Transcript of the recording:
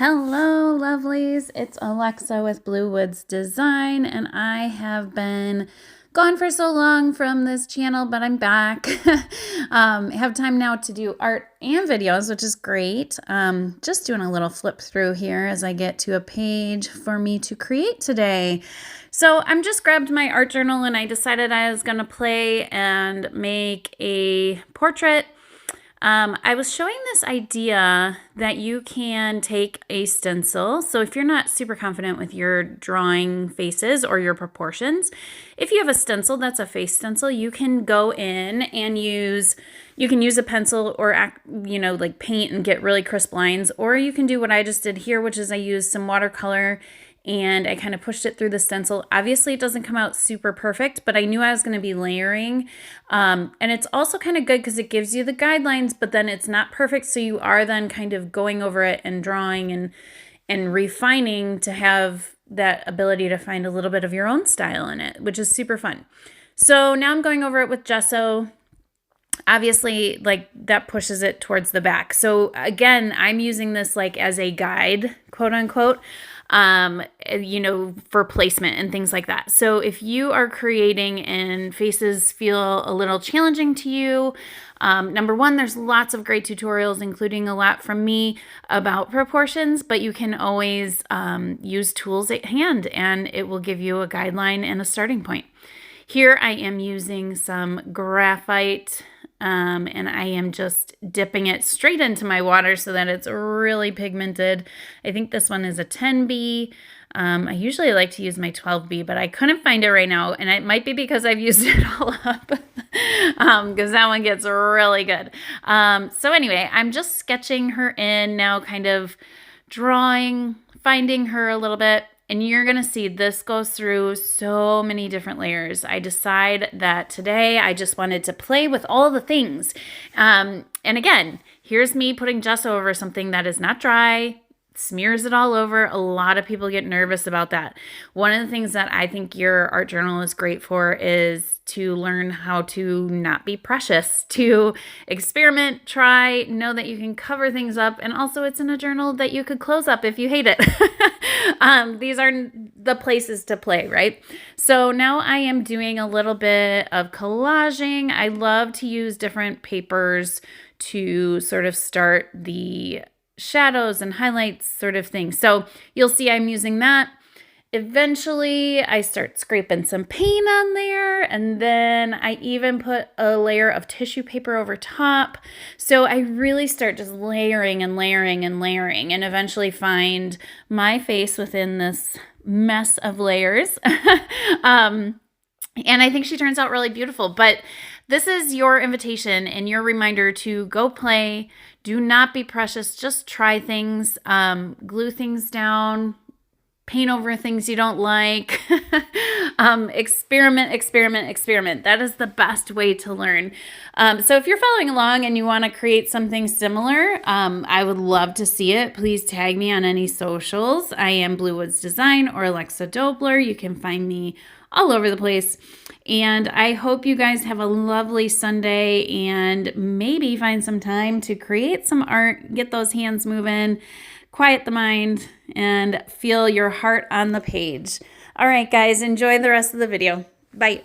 Hello, lovelies. It's Alexa with Blue Woods Design, and I have been gone for so long from this channel, but I'm back. I have time now to do art and videos, which is great. Just doing a little flip through here as I get to a page for me to create today. So I'm just grabbed my art journal and I decided I was going to play and make a portrait. I was showing this idea that you can take a stencil. So if you're not super confident with your drawing faces or your proportions, if you have a stencil that's a face stencil, you can go in and you can use a pencil or, like paint and get really crisp lines. Or you can do what I just did here, which is I used some watercolor and I kind of pushed it through the stencil. Obviously, it doesn't come out super perfect, but I knew I was going to be layering. And it's also kind of good because it gives you the guidelines, but then it's not perfect. So you are then kind of going over it and drawing and refining to have that ability to find a little bit of your own style in it, which is super fun. So now I'm going over it with gesso. Obviously, like that pushes it towards the back. So again, I'm using this like as a guide, quote unquote, for placement and things like that. So if you are creating and faces feel a little challenging to you, number one, there's lots of great tutorials, including a lot from me about proportions, but you can always use tools at hand and it will give you a guideline and a starting point. Here I am using some graphite and I am just dipping it straight into my water so that it's really pigmented. I think this one is a 10B. I usually like to use my 12B, but I couldn't find it right now, and it might be because I've used it all up because that one gets really good. So anyway, I'm just sketching her in now, kind of drawing, finding her a little bit. And you're going to see this goes through so many different layers. I decide that today I just wanted to play with all the things. And again, here's me putting gesso over something that is not dry, smears it all over. A lot of people get nervous about that. One of the things that I think your art journal is great for is to learn how to not be precious, to experiment, try, know that you can cover things up, and also it's in a journal that you could close up if you hate it. These are the places to play, right? So now I am doing a little bit of collaging. I love to use different papers to sort of start the shadows and highlights sort of thing. So you'll see I'm using that. Eventually, I start scraping some paint on there, and then I even put a layer of tissue paper over top. So I really start just layering and layering and layering, and eventually find my face within this mess of layers. And I think she turns out really beautiful. But this is your invitation and your reminder to go play. Do not be precious. Just try things, glue things down, paint over things you don't like. Experiment, experiment, experiment. That is the best way to learn. So if you're following along and you want to create something similar, I would love to see it. Please tag me on any socials. I am Blue Woods Design or Alexa Dobler. You can find me all over the place. And I hope you guys have a lovely Sunday and maybe find some time to create some art, get those hands moving, quiet the mind, and feel your heart on the page. All right, guys, enjoy the rest of the video. Bye.